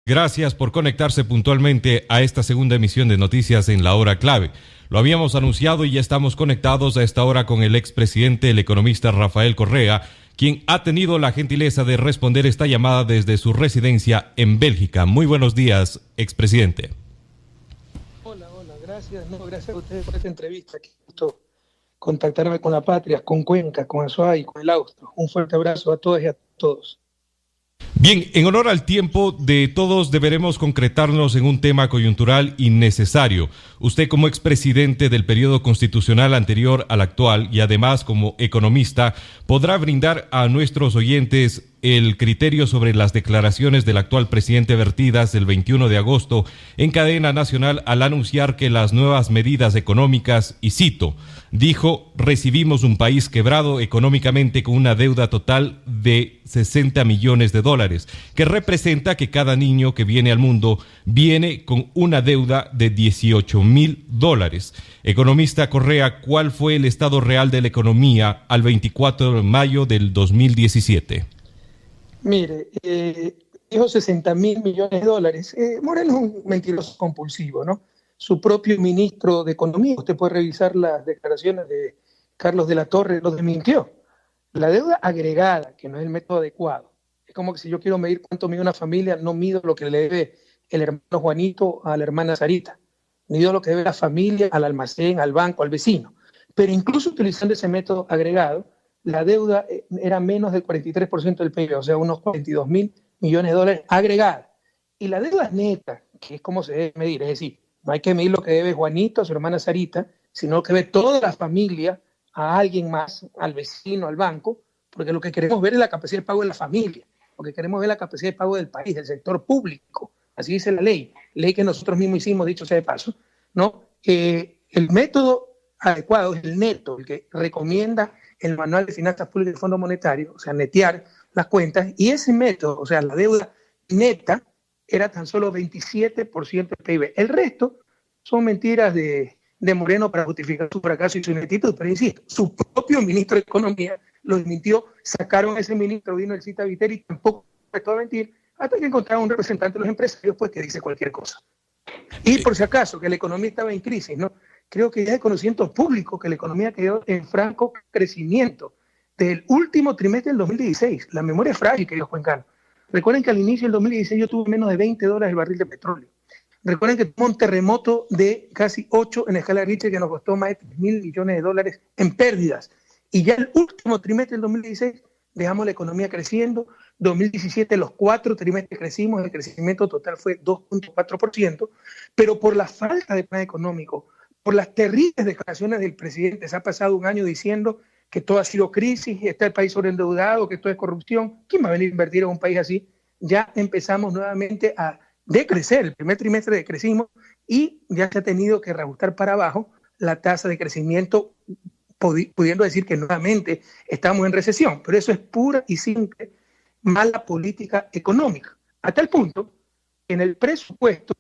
Gracias por conectarse puntualmente a esta segunda emisión de Noticias en la Hora Clave. Lo habíamos anunciado y ya estamos conectados a esta hora con el expresidente, el economista Rafael Correa, quien ha tenido la gentileza de responder esta llamada desde su residencia en Bélgica. Muy buenos días, expresidente. Hola, gracias. No, gracias a ustedes por esta entrevista. Qué gusto contactarme con la patria, con Cuenca, con Azuay, con el Austro. Un fuerte abrazo a todas y a todos. Bien, en honor al tiempo de todos deberemos concretarnos en un tema coyuntural y necesario. Usted como expresidente del periodo constitucional anterior al actual y además como economista podrá brindar a nuestros oyentes el criterio sobre las declaraciones del actual presidente vertidas el 21 de agosto en cadena nacional al anunciar que las nuevas medidas económicas, y cito, dijo, recibimos un país quebrado económicamente con una deuda total de 60 millones de dólares, que representa que cada niño que viene al mundo viene con una deuda de 18,000 dólares. Economista Correa, ¿cuál fue el estado real de la economía al 24 de mayo del 2017? Mire, dijo 60,000 millones de dólares. Moreno es un mentiroso compulsivo, ¿no? Su propio ministro de Economía, usted puede revisar las declaraciones de Carlos de la Torre, lo desmintió. La deuda agregada, que no es el método adecuado, es como que si yo quiero medir cuánto mide una familia, no mido lo que le debe el hermano Juanito a la hermana Sarita, mido lo que debe la familia al almacén, al banco, al vecino. Pero incluso utilizando ese método agregado, la deuda era menos del 43% del PIB, o sea, unos 42,000 millones de dólares agregada. Y la deuda neta, que es como se debe medir, es decir, no hay que medir lo que debe Juanito a su hermana Sarita, sino que debe toda la familia a alguien más, al vecino, al banco, porque lo que queremos ver es la capacidad de pago de la familia, lo que queremos ver es la capacidad de pago del país, del sector público. Así dice la ley que nosotros mismos hicimos, dicho sea de paso, ¿no? El método adecuado es el neto, el que recomienda el Manual de Finanzas Públicas del Fondo Monetario, o sea, netear las cuentas, y ese método, o sea, la deuda neta, era tan solo 27% del PIB. El resto son mentiras de Moreno para justificar su fracaso y su ineptitud, pero insisto, su propio ministro de Economía lo desmintió, sacaron a ese ministro, vino el Cita Viteri y tampoco prestó a mentir, hasta que encontraron un representante de los empresarios pues que dice cualquier cosa. Y por si acaso, que la economía estaba en crisis, ¿no? Creo que ya es conocimiento público que la economía quedó en franco crecimiento del último trimestre del 2016. La memoria es frágil, queridos cuencanos. Recuerden que al inicio del 2016 yo tuve menos de 20 dólares el barril de petróleo. Recuerden que tuvo un terremoto de casi 8 en la escala de Richter que nos costó más de 3,000 millones de dólares en pérdidas. Y ya el último trimestre del 2016 dejamos la economía creciendo. 2017 los 4 trimestres crecimos, el crecimiento total fue 2,4%, pero por la falta de plan económico, por las terribles declaraciones del presidente, se ha pasado un año diciendo que todo ha sido crisis, está el país sobreendeudado, que todo es corrupción. ¿Quién va a venir a invertir en un país así? Ya empezamos nuevamente a decrecer, el primer trimestre decrecimos y ya se ha tenido que reajustar para abajo la tasa de crecimiento, pudiendo decir que nuevamente estamos en recesión, pero eso es pura y simple mala política económica. A tal punto que en el presupuesto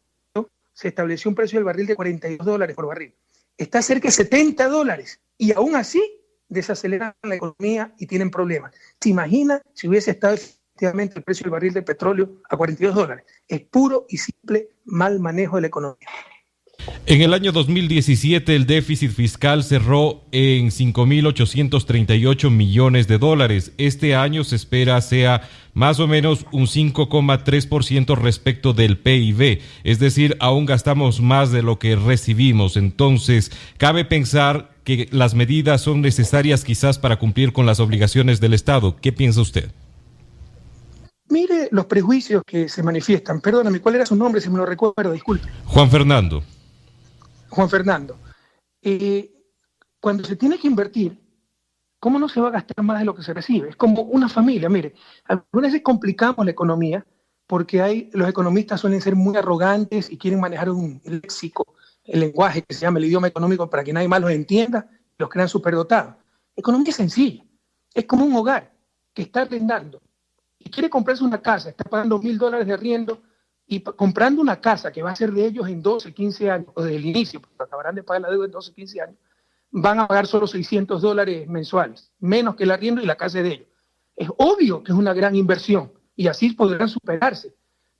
se estableció un precio del barril de 42 dólares por barril. Está cerca de 70 dólares y aún así desaceleran la economía y tienen problemas. ¿Se imagina si hubiese estado efectivamente el precio del barril de petróleo a 42 dólares? Es puro y simple mal manejo de la economía. En el año 2017 el déficit fiscal cerró en 5,838 millones de dólares. Este año se espera sea más o menos un 5,3% respecto del PIB. Es decir, aún gastamos más de lo que recibimos. Entonces, cabe pensar que las medidas son necesarias quizás para cumplir con las obligaciones del Estado. ¿Qué piensa usted? Mire los prejuicios que se manifiestan. Perdóname, ¿cuál era su nombre? Si me lo recuerdo, disculpe. Juan Fernando. Juan Fernando, cuando se tiene que invertir, ¿cómo no se va a gastar más de lo que se recibe? Es como una familia, mire, algunas veces complicamos la economía porque los economistas suelen ser muy arrogantes y quieren manejar un léxico, el lenguaje que se llama el idioma económico para que nadie más los entienda, los crean superdotados. La economía es sencilla, es como un hogar que está arrendando y quiere comprarse una casa, está pagando $1,000 de arriendo, y comprando una casa que va a ser de ellos en 12, 15 años, o desde el inicio, porque acabarán de pagar la deuda en 12, 15 años, van a pagar solo $600 mensuales, menos que el arriendo y la casa de ellos. Es obvio que es una gran inversión y así podrán superarse.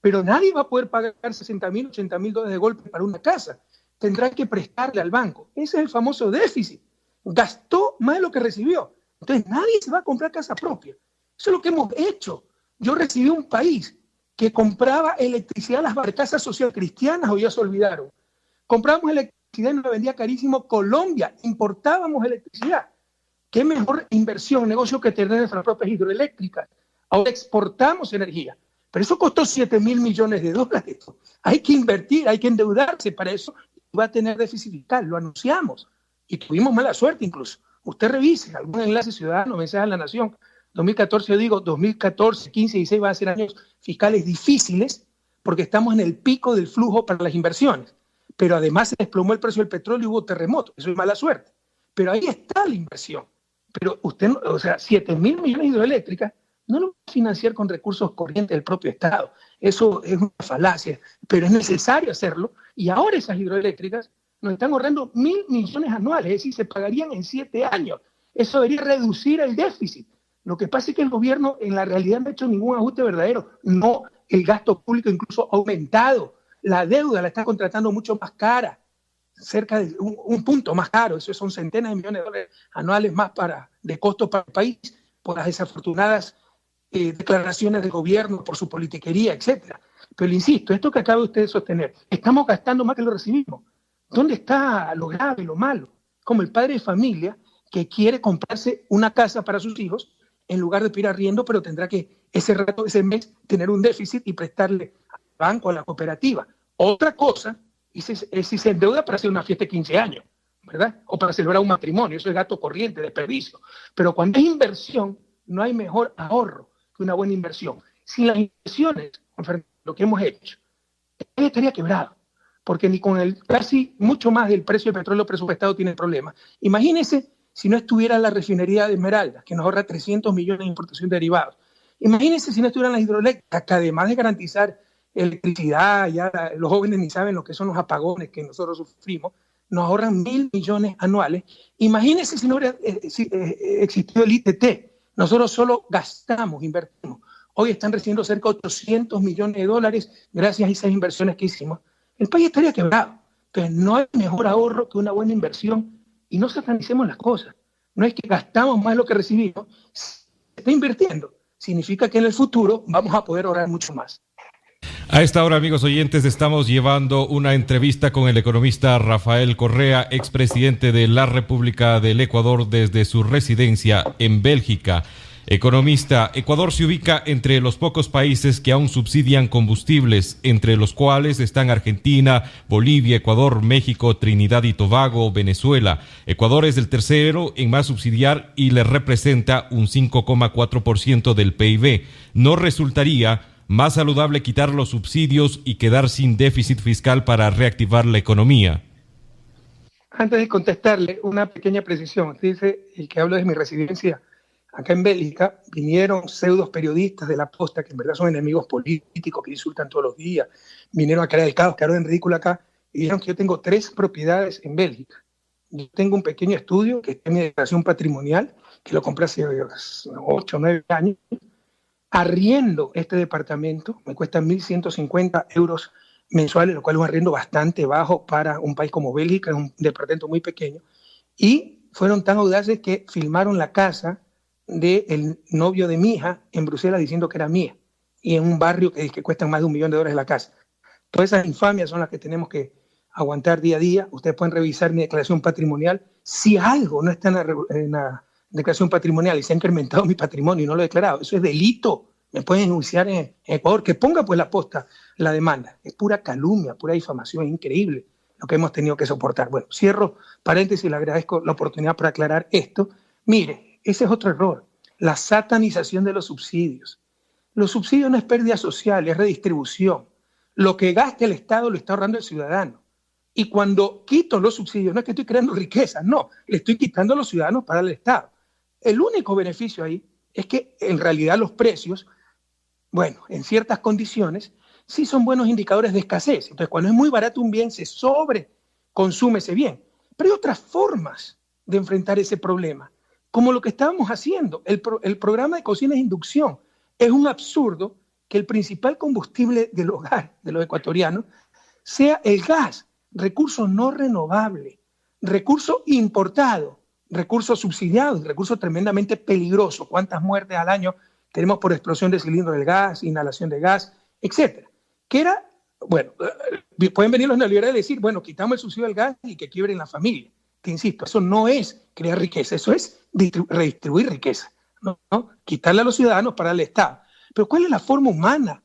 pero nadie va a poder pagar 60.000, 80.000 dólares de golpe para una casa. Tendrá que prestarle al banco. Ese es el famoso déficit. Gastó más de lo que recibió. Entonces nadie se va a comprar casa propia. Eso es lo que hemos hecho. Yo recibí un país que compraba electricidad a las barcazas socialcristianas, o ya se olvidaron. Comprábamos electricidad y nos la vendía carísimo Colombia. Importábamos electricidad. ¿Qué mejor inversión, negocio que tener nuestras propias hidroeléctricas? Ahora exportamos energía. Pero eso costó 7.000 millones de dólares. Hay que invertir, hay que endeudarse para eso. Va a tener déficit fiscal, lo anunciamos. Y tuvimos mala suerte incluso. Usted revise algún enlace ciudadano, mensaje a la Nación. 2014, yo digo, 2014, 15 y 16 van a ser años fiscales difíciles porque estamos en el pico del flujo para las inversiones. Pero además se desplomó el precio del petróleo y hubo terremotos. Eso es mala suerte. Pero ahí está la inversión. Pero usted, o sea, 7.000 millones de hidroeléctricas no lo va a financiar con recursos corrientes del propio Estado. Eso es una falacia, pero es necesario hacerlo. Y ahora esas hidroeléctricas nos están ahorrando 1.000 millones anuales, es decir, se pagarían en 7 años. Eso debería reducir el déficit. Lo que pasa es que el gobierno en la realidad no ha hecho ningún ajuste verdadero. No, el gasto público incluso ha aumentado. La deuda la está contratando mucho más cara, cerca de un punto más caro. Eso son centenas de millones de dólares anuales más de costos para el país por las desafortunadas declaraciones del gobierno, por su politiquería, etcétera. Pero insisto, esto que acaba usted de sostener, estamos gastando más que lo recibimos. ¿Dónde está lo grave, lo malo? Como el padre de familia que quiere comprarse una casa para sus hijos en lugar de pedir arriendo, pero tendrá que ese mes tener un déficit y prestarle al banco, a la cooperativa. Otra cosa es si se endeuda para hacer una fiesta de 15 años, ¿verdad? O para celebrar un matrimonio, eso es gasto corriente, desperdicio. Pero cuando es inversión, no hay mejor ahorro que una buena inversión. Sin las inversiones, lo que hemos hecho, estaría quebrado, porque ni con el casi mucho más del precio del petróleo presupuestado tiene problemas. Imagínese si no estuviera la refinería de Esmeraldas, que nos ahorra 300 millones de importación de derivados. Imagínense si no estuvieran las hidroeléctricas, que además de garantizar electricidad, ya los jóvenes ni saben lo que son los apagones que nosotros sufrimos, nos ahorran 1.000 millones anuales. Imagínense si no hubiera existido el ITT. Nosotros solo gastamos, invertimos. Hoy están recibiendo cerca de 800 millones de dólares gracias a esas inversiones que hicimos. El país estaría quebrado. Entonces no hay mejor ahorro que una buena inversión. Y no satanicemos las cosas. No es que gastamos más de lo que recibimos, se está invirtiendo. Significa que en el futuro vamos a poder ahorrar mucho más. A esta hora, amigos oyentes, estamos llevando una entrevista con el economista Rafael Correa, expresidente de la República del Ecuador desde su residencia en Bélgica. Economista, Ecuador se ubica entre los pocos países que aún subsidian combustibles, entre los cuales están Argentina, Bolivia, Ecuador, México, Trinidad y Tobago, Venezuela. Ecuador es el tercero en más subsidiar y le representa un 5,4% del PIB. ¿No resultaría más saludable quitar los subsidios y quedar sin déficit fiscal para reactivar la economía? Antes de contestarle, una pequeña precisión. Usted dice, el que hablo de mi residencia acá en Bélgica, vinieron pseudos periodistas de la posta, que en verdad son enemigos políticos, que insultan todos los días, vinieron a crear el caos, quedaron en ridículo acá, y dijeron que yo tengo 3 propiedades en Bélgica. Yo tengo un pequeño estudio, que es mi declaración patrimonial, que lo compré hace 8 o 9 años, arriendo este departamento, me cuesta 1.150 euros mensuales, lo cual es un arriendo bastante bajo para un país como Bélgica, es un departamento muy pequeño, y fueron tan audaces que filmaron la casa del novio de mi hija en Bruselas diciendo que era mía, y en un barrio que cuesta más de $1 millón la casa. Todas esas infamias son las que tenemos que aguantar día a día. Ustedes pueden revisar mi declaración patrimonial. Si algo no está en la declaración patrimonial y se ha incrementado mi patrimonio y no lo he declarado, eso es delito. Me pueden denunciar en Ecuador. Que ponga pues la posta la demanda. Es pura calumnia, pura difamación. Es increíble lo que hemos tenido que soportar. Bueno, cierro paréntesis y le agradezco la oportunidad para aclarar esto. Mire, ese es otro error, la satanización de los subsidios. Los subsidios no es pérdida social, es redistribución. Lo que gasta el Estado lo está ahorrando el ciudadano. Y cuando quito los subsidios, no es que estoy creando riqueza, no, le estoy quitando a los ciudadanos para el Estado. El único beneficio ahí es que en realidad los precios, bueno, en ciertas condiciones, sí son buenos indicadores de escasez. Entonces, cuando es muy barato un bien, se sobreconsume ese bien. Pero hay otras formas de enfrentar ese problema, como lo que estábamos haciendo. El programa de cocina de inducción es un absurdo que el principal combustible del hogar de los ecuatorianos sea el gas, recurso no renovable, recurso importado, recurso subsidiado, recurso tremendamente peligroso. ¿Cuántas muertes al año tenemos por explosión de cilindro del gas, inhalación de gas, etcétera? Que era, bueno, pueden venir los neoliberales y decir, bueno, quitamos el subsidio del gas y que quiebren la familia. Que insisto, eso no es crear riqueza, eso es redistribuir riqueza, ¿no? Quitarle a los ciudadanos para el Estado. Pero ¿cuál es la forma humana,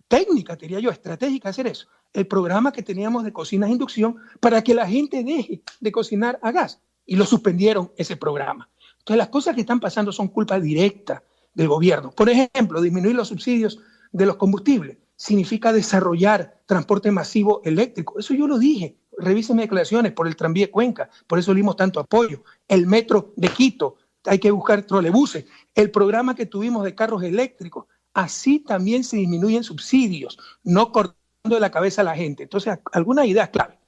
técnica, diría yo, estratégica de hacer eso? El programa que teníamos de cocinas de inducción para que la gente deje de cocinar a gas. Y lo suspendieron ese programa. Entonces las cosas que están pasando son culpa directa del gobierno. Por ejemplo, disminuir los subsidios de los combustibles significa desarrollar transporte masivo eléctrico. Eso yo lo dije. Revisen mis declaraciones por el tranvía de Cuenca. Por eso le dimos tanto apoyo. El metro de Quito. Hay que buscar trolebuses. El programa que tuvimos de carros eléctricos. Así también se disminuyen subsidios, no cortando de la cabeza a la gente. Entonces, algunas ideas clave.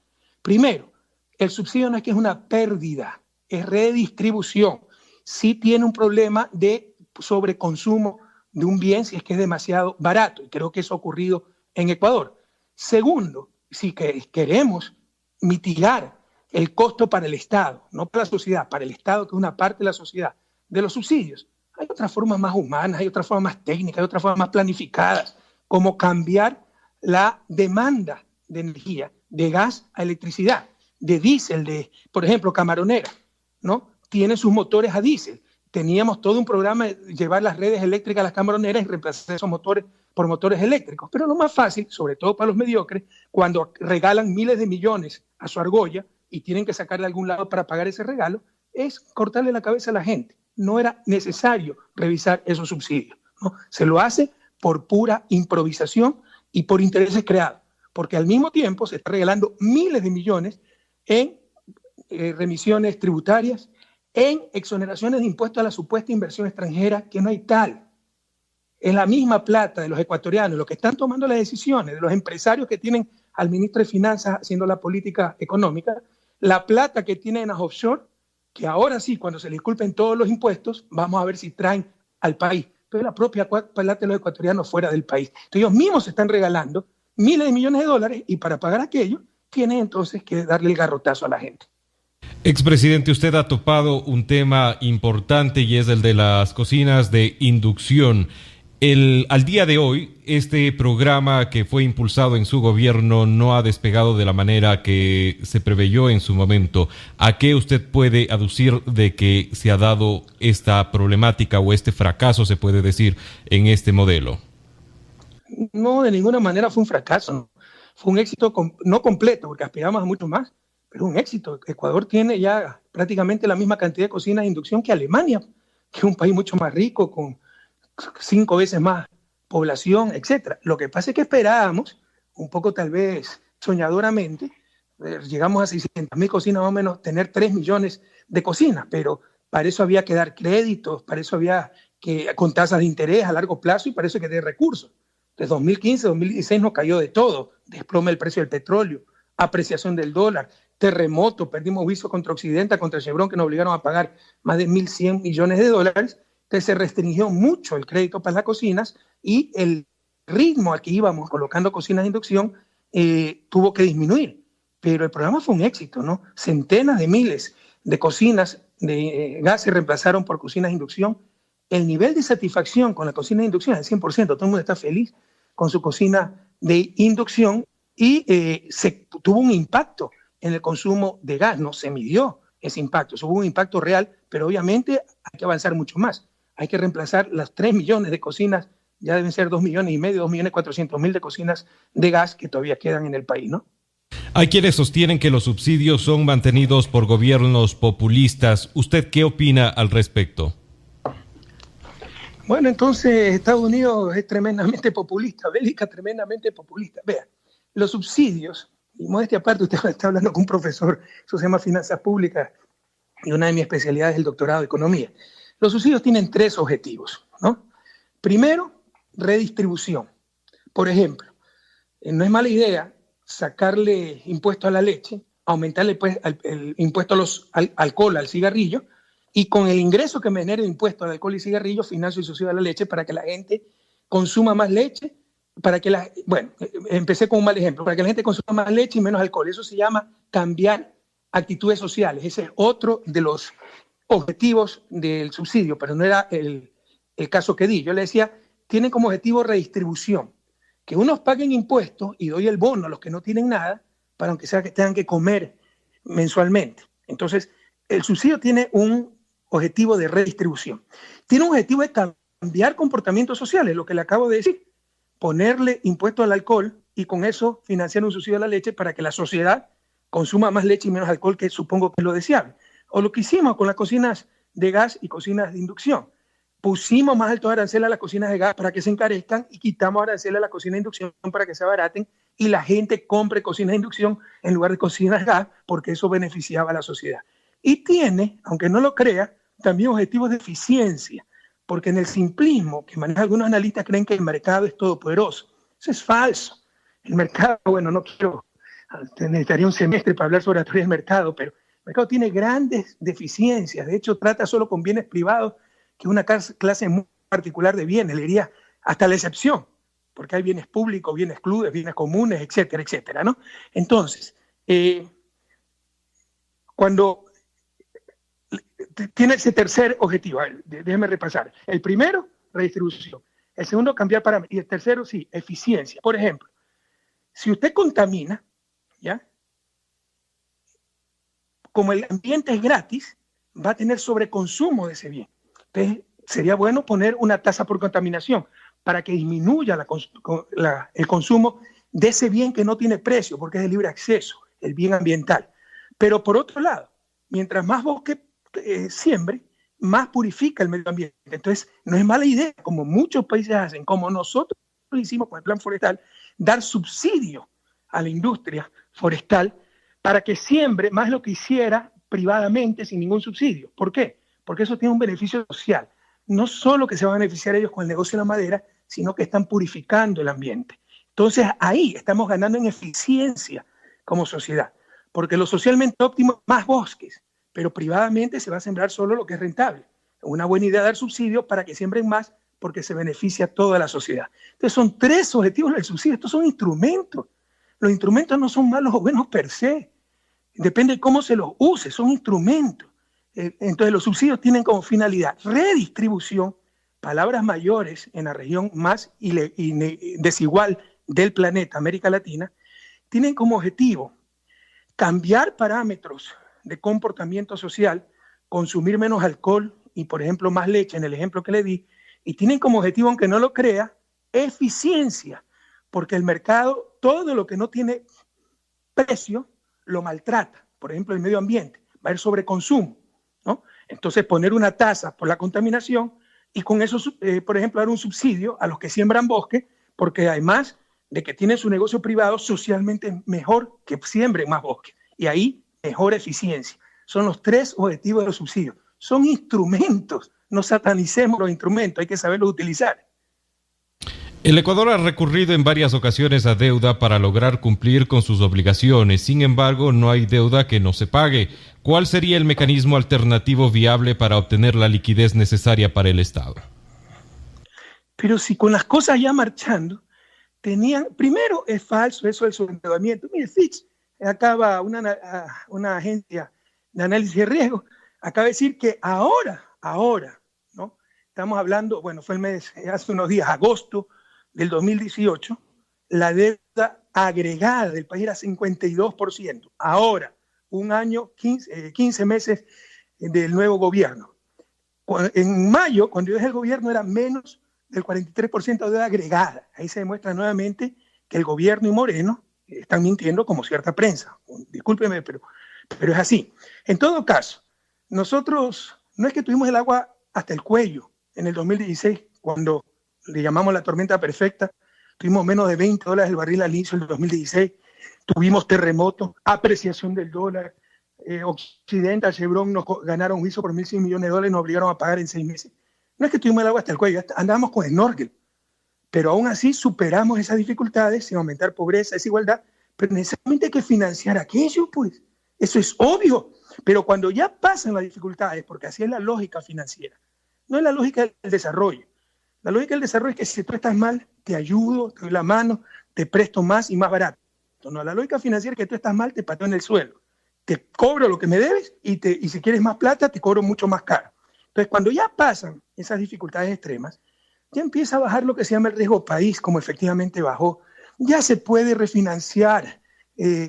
Primero, el subsidio no es que es una pérdida, es redistribución. Sí tiene un problema de sobreconsumo de un bien si es que es demasiado barato, y creo que eso ha ocurrido en Ecuador. Segundo, si queremos mitigar el costo para el Estado, no para la sociedad, para el Estado, que es una parte de la sociedad, de los subsidios, hay otras formas más humanas, hay otras formas más técnicas, hay otras formas más planificadas, como cambiar la demanda de energía, de gas a electricidad, de diésel, de, por ejemplo, Camaronera, ¿no? Tiene sus motores a diésel. Teníamos todo un programa de llevar las redes eléctricas a las camaroneras y reemplazar esos motores por motores eléctricos. Pero lo más fácil, sobre todo para los mediocres, cuando regalan miles de millones a su argolla y tienen que sacarle de algún lado para pagar ese regalo, es cortarle la cabeza a la gente. No era necesario revisar esos subsidios, ¿no? Se lo hace por pura improvisación y por intereses creados, porque al mismo tiempo se está regalando miles de millones en remisiones tributarias, en exoneraciones de impuestos a la supuesta inversión extranjera, que no hay tal. Es la misma plata de los ecuatorianos, los que están tomando las decisiones, de los empresarios que tienen al ministro de Finanzas haciendo la política económica, la plata que tienen en las offshore, que ahora sí, cuando se les disculpen todos los impuestos, vamos a ver si traen al país. Pero la propia plata de los ecuatorianos fuera del país. Entonces ellos mismos se están regalando miles de millones de dólares y para pagar aquello tienen entonces que darle el garrotazo a la gente. Expresidente, usted ha topado un tema importante y es el de las cocinas de inducción. Al día de hoy, este programa que fue impulsado en su gobierno no ha despegado de la manera que se preveyó en su momento. ¿A qué usted puede aducir de que se ha dado esta problemática o este fracaso, se puede decir, en este modelo? No, de ninguna manera fue un fracaso. No. Fue un éxito no completo, porque aspiramos a mucho más, pero un éxito. Ecuador tiene ya prácticamente la misma cantidad de cocinas de inducción que Alemania, que es un país mucho más rico, con 5 veces más población, etcétera. Lo que pasa es que esperábamos, un poco tal vez soñadoramente, llegamos a 600.000 cocinas más o menos, tener 3 millones de cocinas, pero para eso había que dar créditos, para eso había que con tasas de interés a largo plazo y para eso hay que tener recursos. Desde 2015, 2016 nos cayó de todo, desplome el precio del petróleo, apreciación del dólar, terremoto, perdimos juicio contra Occidente, contra Chevron, que nos obligaron a pagar más de 1.100 millones de dólares. Entonces se restringió mucho el crédito para las cocinas y el ritmo al que íbamos colocando cocinas de inducción tuvo que disminuir. Pero el programa fue un éxito, ¿no? Centenas de miles de cocinas de gas se reemplazaron por cocinas de inducción. El nivel de satisfacción con la cocina de inducción es el 100%. Todo el mundo está feliz con su cocina de inducción y se tuvo un impacto en el consumo de gas. No se midió ese impacto. Hubo un impacto real, pero obviamente hay que avanzar mucho más. Hay que reemplazar las 3 millones de cocinas, ya deben ser 2,5 millones, 2.400.000 de cocinas de gas que todavía quedan en el país, ¿no? Hay quienes sostienen que los subsidios son mantenidos por gobiernos populistas. ¿Usted qué opina al respecto? Bueno, entonces Estados Unidos es tremendamente populista, Bélgica tremendamente populista. Vean, los subsidios, y modestia aparte, usted está hablando con un profesor, eso se llama Finanzas Públicas, y una de mis especialidades es el doctorado de Economía. Los subsidios tienen 3 objetivos, ¿no? Primero, redistribución. Por ejemplo, no es mala idea sacarle impuesto a la leche, aumentarle pues, el impuesto al alcohol, al cigarrillo, y con el ingreso que me genere el impuesto al alcohol y cigarrillo, financio y subsidio a la leche para que la gente consuma más leche, empecé con un mal ejemplo, para que la gente consuma más leche y menos alcohol. Eso se llama cambiar actitudes sociales. Ese es otro de los objetivos del subsidio, pero no era el caso que di. Yo le decía, tienen como objetivo redistribución, que unos paguen impuestos y doy el bono a los que no tienen nada, para aunque sea que tengan que comer mensualmente. Entonces, el subsidio tiene un objetivo de redistribución. Tiene un objetivo de cambiar comportamientos sociales, lo que le acabo de decir, ponerle impuesto al alcohol y con eso financiar un subsidio a la leche para que la sociedad consuma más leche y menos alcohol, que supongo que es lo deseable. O lo que hicimos con las cocinas de gas y cocinas de inducción. Pusimos más altos aranceles a las cocinas de gas para que se encarezcan y quitamos aranceles a las cocinas de inducción para que se abaraten y la gente compre cocinas de inducción en lugar de cocinas de gas, porque eso beneficiaba a la sociedad. Y tiene, aunque no lo crea, también objetivos de eficiencia, porque en el simplismo que manejan algunos analistas creen que el mercado es todopoderoso. Eso es falso. El mercado, necesitaría un semestre para hablar sobre la teoría del mercado, pero el mercado tiene grandes deficiencias. De hecho, trata solo con bienes privados, que es una clase muy particular de bienes, le diría hasta la excepción, porque hay bienes públicos, bienes clubes, bienes comunes, etcétera, etcétera, ¿no? Entonces, cuando tiene ese tercer objetivo, a ver, déjeme repasar. El primero, redistribución. El segundo, cambiar parámetros. Y el tercero, sí, eficiencia. Por ejemplo, si usted contamina, ¿ya? Como el ambiente es gratis, va a tener sobreconsumo de ese bien. Entonces, sería bueno poner una tasa por contaminación para que disminuya el consumo de ese bien que no tiene precio, porque es de libre acceso, el bien ambiental. Pero por otro lado, mientras más bosque siembre, más purifica el medio ambiente. Entonces, no es mala idea, como muchos países hacen, como nosotros lo hicimos con el plan forestal, dar subsidio a la industria forestal para que siembre más lo que hiciera privadamente sin ningún subsidio. ¿Por qué? Porque eso tiene un beneficio social. No solo que se van a beneficiar ellos con el negocio de la madera, sino que están purificando el ambiente. Entonces, ahí estamos ganando en eficiencia como sociedad, porque lo socialmente óptimo es más bosques, pero privadamente se va a sembrar solo lo que es rentable. Una buena idea dar subsidio para que siembren más, porque se beneficia a toda la sociedad. Entonces, son tres objetivos del subsidio. Estos son instrumentos. Los instrumentos no son malos o buenos per se. Depende de cómo se los use, son instrumentos. Entonces, los subsidios tienen como finalidad redistribución, palabras mayores en la región más desigual del planeta, América Latina, tienen como objetivo cambiar parámetros de comportamiento social, consumir menos alcohol y, por ejemplo, más leche, en el ejemplo que le di, y tienen como objetivo, aunque no lo crea, eficiencia, porque el mercado, todo lo que no tiene precio, lo maltrata. Por ejemplo, el medio ambiente, va a haber sobreconsumo, ¿no? Entonces, poner una tasa por la contaminación y con eso, por ejemplo, dar un subsidio a los que siembran bosque, porque además de que tienen su negocio privado, socialmente es mejor que siembren más bosque. Y ahí, mejor eficiencia. Son los tres objetivos de los subsidios. Son instrumentos. No satanicemos los instrumentos, hay que saberlos utilizar. El Ecuador ha recurrido en varias ocasiones a deuda para lograr cumplir con sus obligaciones. Sin embargo, no hay deuda que no se pague. ¿Cuál sería el mecanismo alternativo viable para obtener la liquidez necesaria para el Estado? Pero si con las cosas ya marchando, primero es falso eso del sobreendeudamiento. Mire, Fitch acaba, una agencia de análisis de riesgo, acaba de decir que ahora, ¿no? Estamos hablando, fue el mes, hace unos días, agosto del 2018, la deuda agregada del país era 52%. Ahora, un año, 15 meses del nuevo gobierno. En mayo, cuando yo dejé el gobierno, era menos del 43% de deuda agregada. Ahí se demuestra nuevamente que el gobierno y Moreno están mintiendo como cierta prensa. Discúlpeme, pero es así. En todo caso, nosotros no es que tuvimos el agua hasta el cuello en el 2016, cuando le llamamos la tormenta perfecta, tuvimos menos de $20 el barril al inicio del 2016, tuvimos terremotos, apreciación del dólar, Occidental, Chevron nos ganaron juicio por $1.100 millones, nos obligaron a pagar en 6 meses. No es que tuvimos el agua hasta el cuello, andábamos con snorkel, pero aún así superamos esas dificultades sin aumentar pobreza, desigualdad, pero necesariamente hay que financiar aquello, pues. Eso es obvio, pero cuando ya pasan las dificultades, porque así es la lógica financiera, no es la lógica del desarrollo. La lógica del desarrollo es que si tú estás mal, te ayudo, te doy la mano, te presto más y más barato. No, la lógica financiera es que tú estás mal, te pateo en el suelo. Te cobro lo que me debes y si quieres más plata, te cobro mucho más caro. Entonces, cuando ya pasan esas dificultades extremas, ya empieza a bajar lo que se llama el riesgo país, como efectivamente bajó. Ya se puede refinanciar,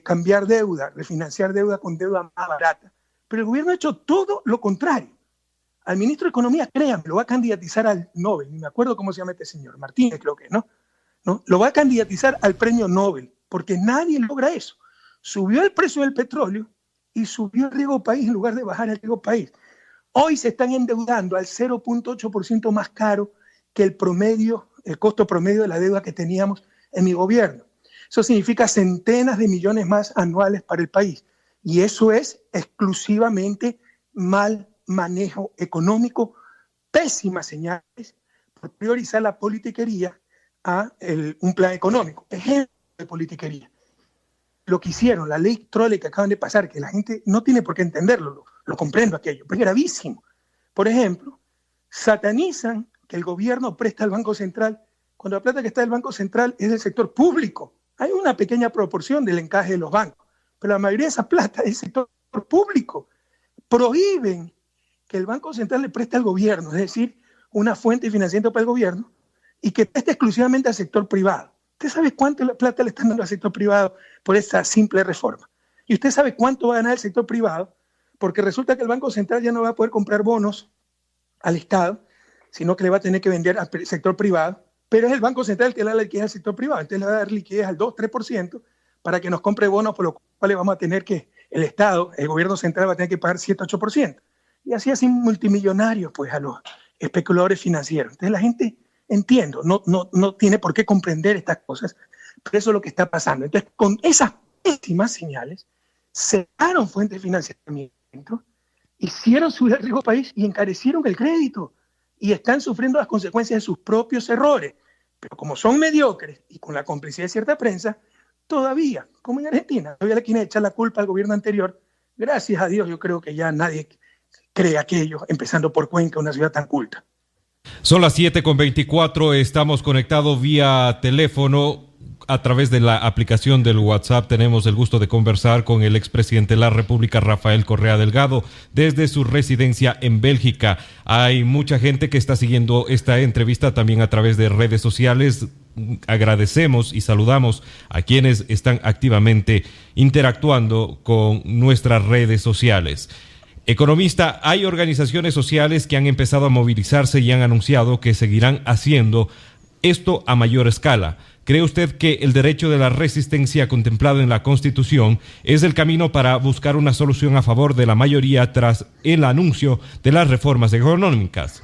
cambiar deuda, refinanciar deuda con deuda más barata. Pero el gobierno ha hecho todo lo contrario. Al ministro de Economía, créanme, lo va a candidatizar al Nobel. Ni me acuerdo cómo se llama este señor, Martínez creo que, ¿no? Lo va a candidatizar al premio Nobel, porque nadie logra eso. Subió el precio del petróleo y subió el riesgo país en lugar de bajar el riesgo país. Hoy se están endeudando al 0.8% más caro que el promedio, el costo promedio de la deuda que teníamos en mi gobierno. Eso significa centenas de millones más anuales para el país. Y eso es exclusivamente mal manejo económico, pésimas señales por priorizar la politiquería a un plan económico. Ejemplo de politiquería. Lo que hicieron, la ley Trole que acaban de pasar, que la gente no tiene por qué entenderlo, lo comprendo aquello, pero es gravísimo. Por ejemplo, satanizan que el gobierno presta al Banco Central cuando la plata que está del Banco Central es del sector público. Hay una pequeña proporción del encaje de los bancos, pero la mayoría de esa plata es del sector público. Prohíben que el Banco Central le preste al gobierno, es decir, una fuente de financiamiento para el gobierno, y que preste exclusivamente al sector privado. ¿Usted sabe cuánto plata le están dando al sector privado por esta simple reforma? ¿Y usted sabe cuánto va a ganar el sector privado? Porque resulta que el Banco Central ya no va a poder comprar bonos al Estado, sino que le va a tener que vender al sector privado, pero es el Banco Central el que le da la liquidez al sector privado, entonces le va a dar liquidez al 2-3% para que nos compre bonos, por lo cual vamos a tener que, el Estado, el gobierno central va a tener que pagar 7-8%. Y así multimillonarios pues a los especuladores financieros. Entonces la gente, entiendo, no tiene por qué comprender estas cosas, pero eso es lo que está pasando. Entonces con esas pésimas señales, cerraron fuentes de financiamiento, hicieron subir el riesgo país y encarecieron el crédito y están sufriendo las consecuencias de sus propios errores. Pero como son mediocres y con la complicidad de cierta prensa, todavía, como en Argentina, todavía le quieren echar la culpa al gobierno anterior. Gracias a Dios, yo creo que ya nadie cree aquello, empezando por Cuenca, una ciudad tan culta. Son las 7:24, estamos conectados vía teléfono a través de la aplicación del WhatsApp. Tenemos el gusto de conversar con el expresidente de la República, Rafael Correa Delgado, desde su residencia en Bélgica. Hay mucha gente que está siguiendo esta entrevista también a través de redes sociales. Agradecemos y saludamos a quienes están activamente interactuando con nuestras redes sociales. Economista, hay organizaciones sociales que han empezado a movilizarse y han anunciado que seguirán haciendo esto a mayor escala. ¿Cree usted que el derecho de la resistencia contemplado en la Constitución es el camino para buscar una solución a favor de la mayoría tras el anuncio de las reformas económicas?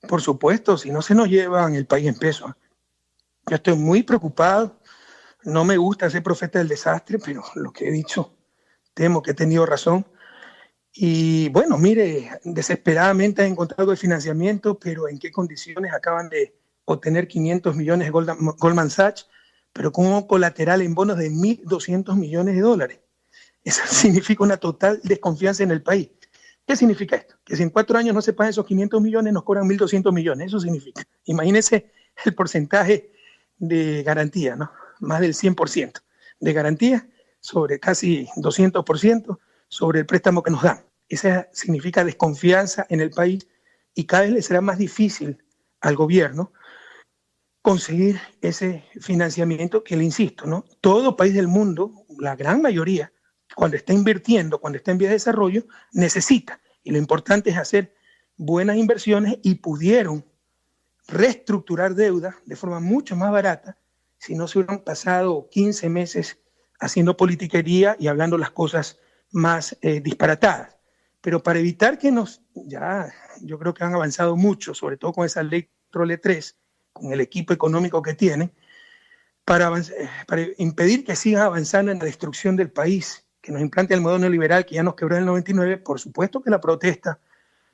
Por supuesto, si no se nos llevan el país en peso. Yo estoy muy preocupado, no me gusta ser profeta del desastre, pero lo que he dicho, temo que he tenido razón. Y bueno, mire, desesperadamente han encontrado el financiamiento, pero ¿en qué condiciones acaban de obtener 500 millones de Goldman Sachs, pero con un colateral en bonos de 1.200 millones de dólares? Eso significa una total desconfianza en el país. ¿Qué significa esto? Que si en 4 años no se pagan esos 500 millones, nos cobran 1.200 millones. Eso significa. Imagínense el porcentaje de garantía, ¿no? Más del 100% de garantía sobre casi 200% sobre el préstamo que nos dan. Eso significa desconfianza en el país y cada vez le será más difícil al gobierno conseguir ese financiamiento que le insisto, ¿no? Todo país del mundo, la gran mayoría, cuando está invirtiendo, cuando está en vías de desarrollo, necesita. Y lo importante es hacer buenas inversiones y pudieron reestructurar deuda de forma mucho más barata si no se hubieran pasado 15 meses haciendo politiquería y hablando las cosas más disparatadas. Pero para evitar que yo creo que han avanzado mucho, sobre todo con esa ley Trole 3, con el equipo económico que tienen, para impedir que sigan avanzando en la destrucción del país, que nos implante el modelo neoliberal que ya nos quebró en el 99, por supuesto que la protesta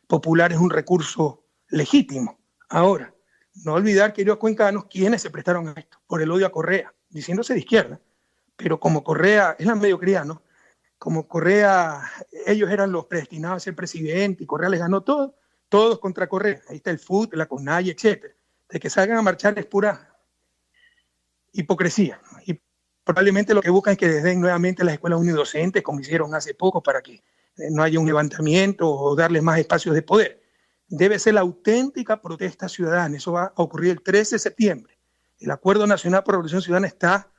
popular es un recurso legítimo. Ahora, no olvidar, queridos cuencanos, quiénes se prestaron a esto, por el odio a Correa, diciéndose de izquierda, pero como Correa es la mediocridad, ¿no? Como Correa, ellos eran los predestinados a ser presidente y Correa les ganó todo, todos contracorrer. Ahí está el FUT, la CONAIE, etcétera. De que salgan a marchar es pura hipocresía. Y probablemente lo que buscan es que les den nuevamente las escuelas unidocentes, como hicieron hace poco, para que no haya un levantamiento o darles más espacios de poder. Debe ser la auténtica protesta ciudadana. Eso va a ocurrir el 13 de septiembre. El Acuerdo Nacional por la Revolución Ciudadana está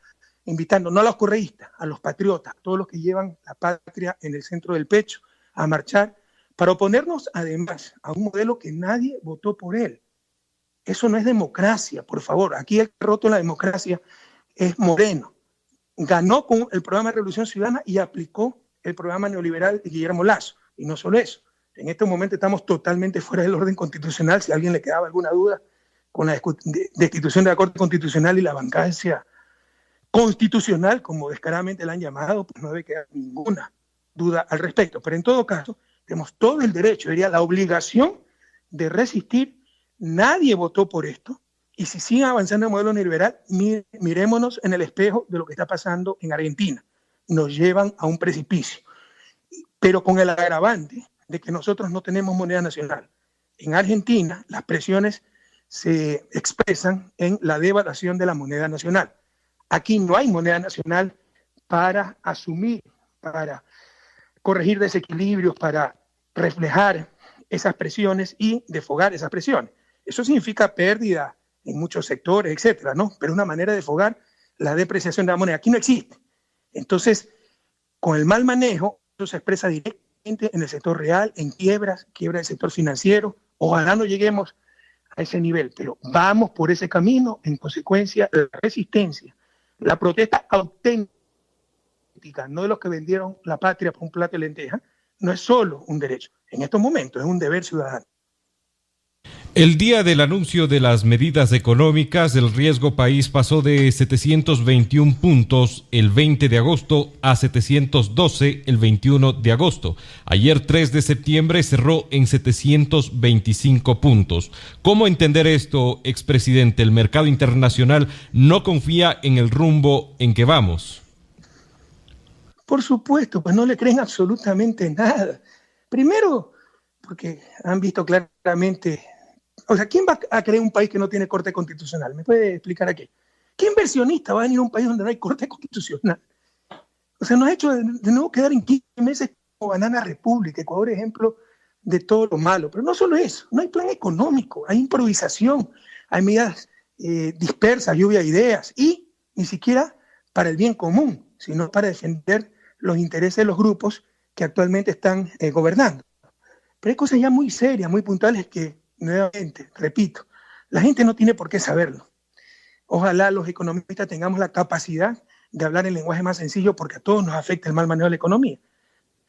invitando no a los correístas, a los patriotas, a todos los que llevan la patria en el centro del pecho, a marchar para oponernos además a un modelo que nadie votó por él. Eso no es democracia, por favor. Aquí el que ha roto la democracia es Moreno. Ganó con el programa de Revolución Ciudadana y aplicó el programa neoliberal de Guillermo Lasso. Y no solo eso. En este momento estamos totalmente fuera del orden constitucional. Si a alguien le quedaba alguna duda con la destitución de la Corte Constitucional y la vacancia constitucional, como descaradamente la han llamado, pues no debe quedar ninguna duda al respecto. Pero en todo caso, tenemos todo el derecho, diría la obligación de resistir. Nadie votó por esto. Y si sigue avanzando el modelo neoliberal, mirémonos en el espejo de lo que está pasando en Argentina. Nos llevan a un precipicio. Pero con el agravante de que nosotros no tenemos moneda nacional. En Argentina, las presiones se expresan en la devaluación de la moneda nacional. Aquí no hay moneda nacional para asumir, para corregir desequilibrios, para reflejar esas presiones y desfogar esas presiones. Eso significa pérdida en muchos sectores, etcétera, ¿no? Pero una manera de desfogar la depreciación de la moneda. Aquí no existe. Entonces, con el mal manejo, eso se expresa directamente en el sector real, en quiebra del sector financiero. Ojalá no lleguemos a ese nivel, pero vamos por ese camino. En consecuencia, la resistencia, la protesta auténtica, no de los que vendieron la patria por un plato de lentejas, no es solo un derecho. En estos momentos es un deber ciudadano. El día del anuncio de las medidas económicas, el riesgo país pasó de 721 puntos el 20 de agosto a 712 el 21 de agosto. Ayer 3 de septiembre cerró en 725 puntos. ¿Cómo entender esto, expresidente? El mercado internacional no confía en el rumbo en que vamos. Por supuesto, pues no le creen absolutamente nada. Primero, porque han visto claramente. O sea, ¿quién va a creer un país que no tiene corte constitucional? ¿Me puede explicar aquí? ¿Qué inversionista va a venir a un país donde no hay corte constitucional? O sea, nos ha hecho de nuevo quedar en 15 meses como Banana República, Ecuador, ejemplo de todo lo malo. Pero no solo eso, no hay plan económico, hay improvisación, hay medidas dispersas, lluvia de ideas, y ni siquiera para el bien común, sino para defender los intereses de los grupos que actualmente están gobernando. Pero hay cosas ya muy serias, muy puntuales que, nuevamente, repito, la gente no tiene por qué saberlo. Ojalá los economistas tengamos la capacidad de hablar en lenguaje más sencillo, porque a todos nos afecta el mal manejo de la economía.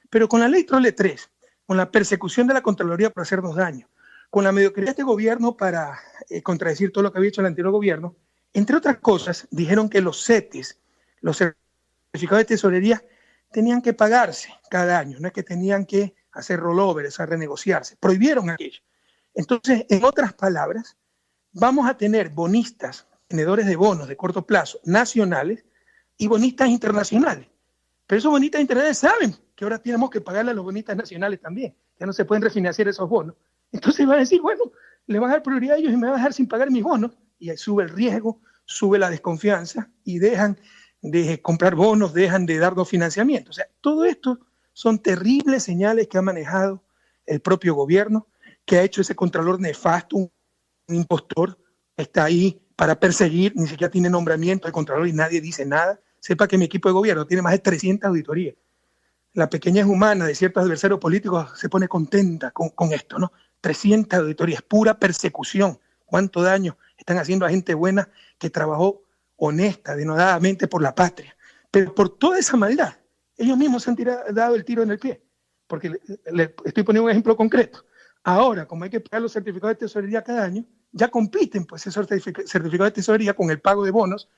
Pero con la ley Trole 3, con la persecución de la Contraloría por hacernos daño, con la mediocridad de este gobierno para contradecir todo lo que había hecho el anterior gobierno, entre otras cosas, dijeron que los CETES, los certificados de tesorería, tenían que pagarse cada año, no es que tenían que hacer rollovers, a renegociarse. Prohibieron aquello. Entonces, en otras palabras, vamos a tener bonistas, tenedores de bonos de corto plazo nacionales y bonistas internacionales. Pero esos bonistas internacionales saben que ahora tenemos que pagarle a los bonistas nacionales también. Ya no se pueden refinanciar esos bonos. Entonces van a decir, bueno, le van a dar prioridad a ellos y me van a dejar sin pagar mis bonos. Y ahí sube el riesgo, sube la desconfianza y dejan de comprar bonos, dejan de darnos financiamiento. O sea, todo esto son terribles señales que ha manejado el propio gobierno, que ha hecho ese contralor nefasto, un impostor, está ahí para perseguir, ni siquiera tiene nombramiento de contralor y nadie dice nada. Sepa que mi equipo de gobierno tiene más de 300 auditorías. La pequeñez humana de ciertos adversarios políticos se pone contenta con esto, ¿no? 300 auditorías, pura persecución. ¿Cuánto daño están haciendo a gente buena que trabajó honesta, denodadamente por la patria? Pero por toda esa maldad, ellos mismos se han dado el tiro en el pie. Porque le estoy poniendo un ejemplo concreto. Ahora, como hay que pagar los certificados de tesorería cada año, ya compiten pues esos certificados de tesorería con el pago de bonos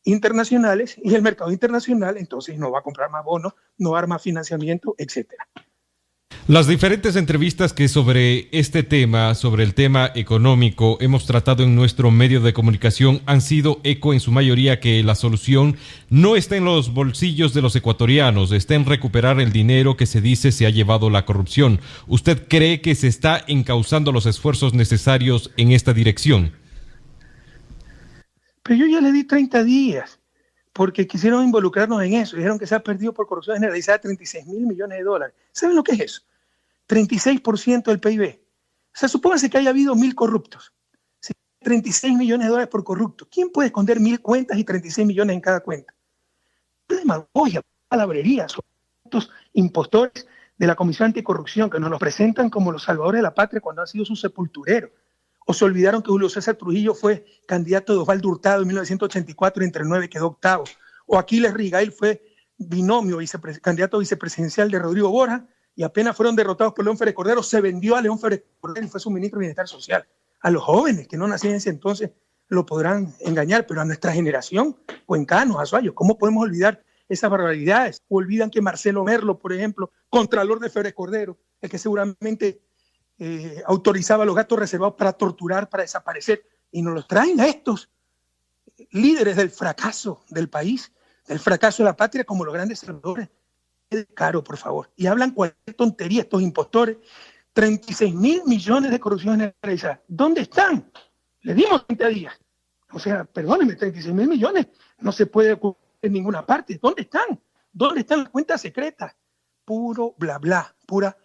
internacionales, y el mercado internacional entonces no va a comprar más bonos, no va a dar más financiamiento, etcétera. Las diferentes entrevistas que sobre este tema, sobre el tema económico, hemos tratado en nuestro medio de comunicación han sido eco en su mayoría que la solución no está en los bolsillos de los ecuatorianos, está en recuperar el dinero que se dice se ha llevado la corrupción. ¿Usted cree que se está encauzando los esfuerzos necesarios en esta dirección? Pero yo ya le di 30 días porque quisieron involucrarnos en eso. Dijeron que se ha perdido por corrupción generalizada 36.000 millones de dólares. ¿Saben lo que es eso? 36% del PIB. O sea, supóngase que haya habido 1.000 corruptos. 36 millones de dólares por corrupto. ¿Quién puede esconder 1.000 cuentas y 36 millones en cada cuenta? Es demagogia, palabrería. Son estos impostores de la Comisión Anticorrupción que nos los presentan como los salvadores de la patria cuando han sido su sepulturero. ¿O se olvidaron que Julio César Trujillo fue candidato de Osvaldo Hurtado en 1984 y entre 9 quedó octavo? ¿O Aquiles Rigail fue binomio candidato vicepresidencial de Rodrigo Borja y apenas fueron derrotados por León Férez Cordero, se vendió a León Férez Cordero y fue su ministro de Bienestar Social? A los jóvenes que no nacían en ese entonces lo podrán engañar, pero a nuestra generación, cuencanos, azuayos, ¿cómo podemos olvidar esas barbaridades? O olvidan que Marcelo Merlo, por ejemplo, contralor de Férez Cordero, el que seguramente autorizaba a los gatos reservados para torturar, para desaparecer, y nos los traen a estos líderes del fracaso del país, del fracaso de la patria, como los grandes salvadores. Es caro, por favor. Y hablan cualquier tontería estos impostores. 36.000 millones de corrupción generalizada. ¿Dónde están? Le dimos 30 días. O sea, perdónenme, 36.000 millones no se puede ocupar en ninguna parte. ¿Dónde están? ¿Dónde están las cuentas secretas? Puro bla bla, pura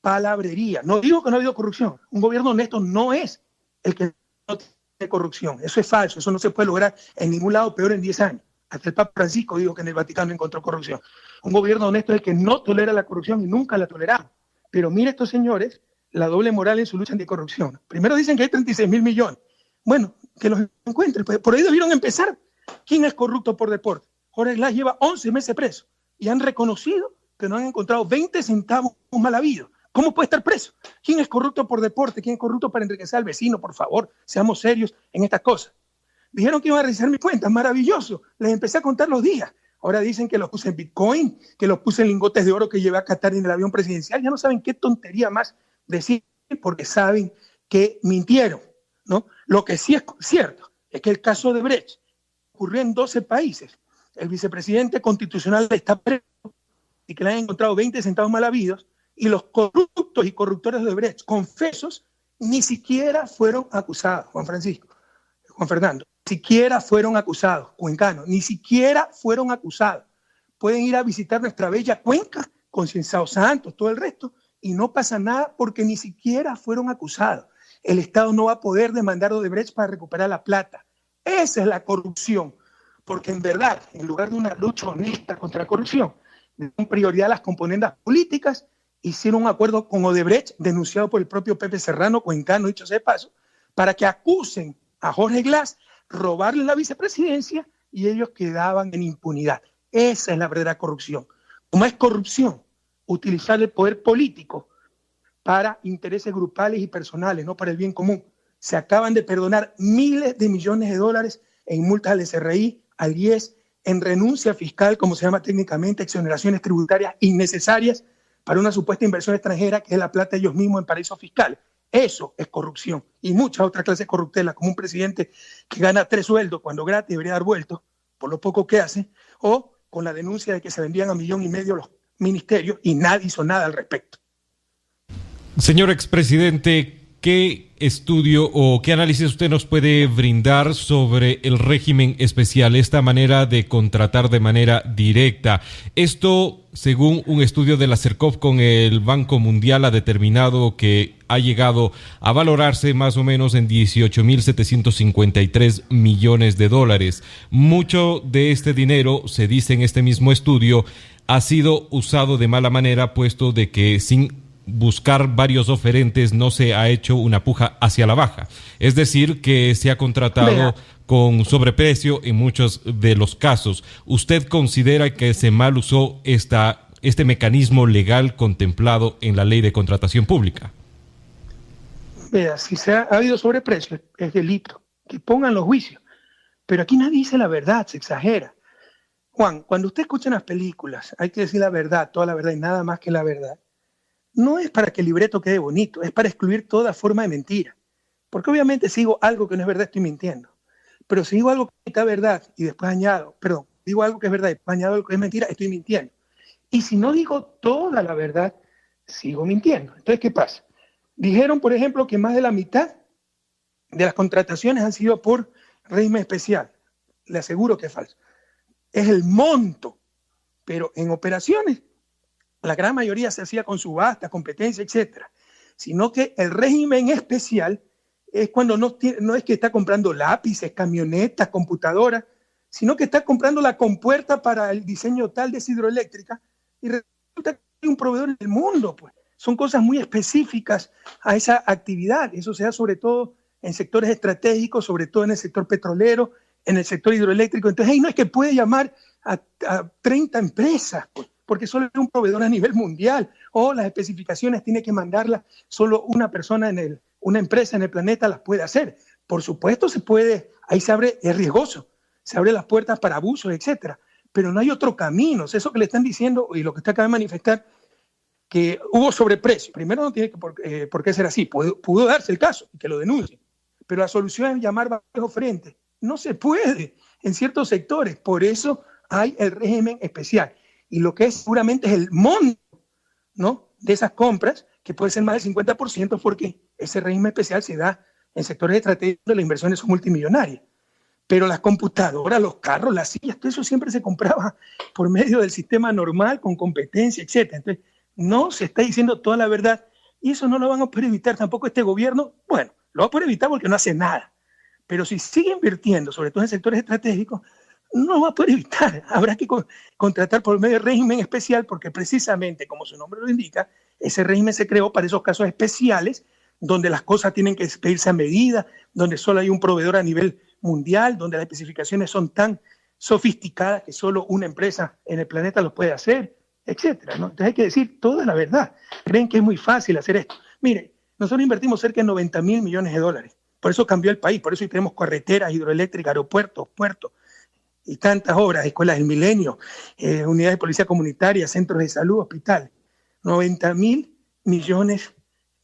palabrería. No digo que no ha habido corrupción. Un gobierno honesto no es el que no tiene corrupción. Eso es falso. Eso no se puede lograr en ningún lado, peor en 10 años. Hasta el Papa Francisco dijo que en el Vaticano encontró corrupción. Un gobierno honesto es el que no tolera la corrupción y nunca la toleramos. Pero mire estos señores, la doble moral en su lucha anticorrupción. Primero dicen que hay 36.000 millones. Bueno, que los encuentren. Pues por ahí debieron empezar. ¿Quién es corrupto por deporte? Jorge Glass lleva 11 meses preso y han reconocido que no han encontrado 20 centavos mal habidos. ¿Cómo puede estar preso? ¿Quién es corrupto por deporte? ¿Quién es corrupto para enriquecer al vecino? Por favor, seamos serios en estas cosas. Dijeron que iban a revisar mis cuentas, maravilloso. Les empecé a contar los días. Ahora dicen que los puse en Bitcoin, que los puse en lingotes de oro que llevé a Qatar en el avión presidencial. Ya no saben qué tontería más decir porque saben que mintieron, ¿no? Lo que sí es cierto es que el caso de Brecht ocurrió en 12 países. El vicepresidente constitucional está preso y que le han encontrado 20 centavos mal habidos, y los corruptos y corruptores de Brecht, confesos, ni siquiera fueron acusados, Juan Fernando, ni siquiera fueron acusados, cuencanos, ni siquiera fueron acusados. Pueden ir a visitar nuestra bella Cuenca, Concienzado Santos, todo el resto, y no pasa nada porque ni siquiera fueron acusados. El Estado no va a poder demandar a Odebrecht para recuperar la plata. Esa es la corrupción, porque en verdad, en lugar de una lucha honesta contra la corrupción, dan prioridad a las componendas políticas. Hicieron un acuerdo con Odebrecht, denunciado por el propio Pepe Serrano, cuencano, dicho sea de paso, para que acusen a Jorge Glass, robarle la vicepresidencia y ellos quedaban en impunidad. Esa es la verdadera corrupción. Como es corrupción, utilizar el poder político para intereses grupales y personales, no para el bien común. Se acaban de perdonar miles de millones de dólares en multas al SRI, al IES, en renuncia fiscal, como se llama técnicamente, exoneraciones tributarias innecesarias para una supuesta inversión extranjera que es la plata de ellos mismos en paraísos fiscales. Eso es corrupción. Y muchas otras clases de corruptelas, como un presidente que gana 3 sueldos cuando gratis debería dar vueltos por lo poco que hace, o con la denuncia de que se vendían a 1,5 millones los ministerios y nadie hizo nada al respecto. Señor expresidente, ¿qué estudio o qué análisis usted nos puede brindar sobre el régimen especial, esta manera de contratar de manera directa? Esto, según un estudio de la CERCOF con el Banco Mundial, ha determinado que ha llegado a valorarse más o menos en 18.753 millones de dólares. Mucho de este dinero, se dice en este mismo estudio, ha sido usado de mala manera, puesto de que sin buscar varios oferentes no se ha hecho una puja hacia la baja. Es decir, que se ha contratado con sobreprecio en muchos de los casos. ¿Usted considera que se mal usó este mecanismo legal contemplado en la Ley de Contratación Pública? Vea, si ha habido sobreprecio, es delito. Que pongan los juicios. Pero aquí nadie dice la verdad, se exagera. Juan, cuando usted escucha en las películas, hay que decir la verdad, toda la verdad y nada más que la verdad. no es para que el libreto quede bonito, es para excluir toda forma de mentira. Porque obviamente si digo algo que no es verdad, estoy mintiendo. Pero si digo algo que es verdad y después añado, perdón, digo algo que es verdad y después añado algo que es mentira, estoy mintiendo. Y si no digo toda la verdad, sigo mintiendo. Entonces, ¿qué pasa? Dijeron, por ejemplo, que más de la mitad de las contrataciones han sido por régimen especial. Le aseguro que es falso. Es el monto, pero en operaciones la gran mayoría se hacía con subasta, competencia, etcétera. Sino que el régimen especial es cuando no es que está comprando lápices, camionetas, computadoras, sino que está comprando la compuerta para el diseño tal de esa hidroeléctrica y resulta que hay un proveedor en el mundo, pues. Son cosas muy específicas a esa actividad. Eso se da sobre todo en sectores estratégicos, sobre todo en el sector petrolero, en el sector hidroeléctrico. Entonces ahí no es que puede llamar a 30 empresas, pues, porque solo es un proveedor a nivel mundial, o las especificaciones tiene que mandarlas solo una persona una empresa en el planeta las puede hacer. Por supuesto se puede, ahí se abre, es riesgoso, se abren las puertas para abusos, etcétera, pero no hay otro camino. Eso que le están diciendo y lo que está acaba de manifestar, que hubo sobreprecio. Primero no tiene por qué ser así, pudo darse el caso, que lo denuncien, pero la solución es llamar bajo frente. No se puede en ciertos sectores, por eso hay el régimen especial. Y lo que es seguramente es el monto, ¿no?, de esas compras, que puede ser más del 50%, porque ese régimen especial se da en sectores estratégicos donde las inversiones son multimillonarias. Pero las computadoras, los carros, las sillas, todo eso siempre se compraba por medio del sistema normal, con competencia, etc. Entonces, no se está diciendo toda la verdad y eso no lo van a poder evitar tampoco este gobierno. Bueno, lo va a poder evitar porque no hace nada. Pero si sigue invirtiendo, sobre todo en sectores estratégicos, no lo va a poder evitar. Habrá que contratar por medio del régimen especial porque precisamente, como su nombre lo indica, ese régimen se creó para esos casos especiales donde las cosas tienen que pedirse a medida, donde solo hay un proveedor a nivel mundial, donde las especificaciones son tan sofisticadas que solo una empresa en el planeta lo puede hacer, etcétera, ¿no? Entonces hay que decir toda la verdad. Creen que es muy fácil hacer esto. Mire, nosotros invertimos cerca de 90.000 millones de dólares. Por eso cambió el país, por eso hoy tenemos carreteras, hidroeléctricas, aeropuertos, puertos y tantas obras, escuelas del milenio, unidades de policía comunitaria, centros de salud, hospitales. 90.000 millones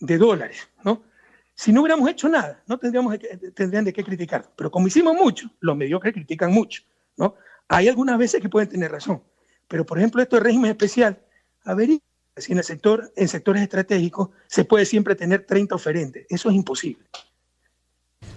de dólares, ¿no? Si no hubiéramos hecho nada, no tendrían de qué criticar. Pero como hicimos mucho, los mediocres critican mucho, ¿no? Hay algunas veces que pueden tener razón. Pero, por ejemplo, esto de régimen especial, a ver si en sectores estratégicos se puede siempre tener 30 oferentes. Eso es imposible.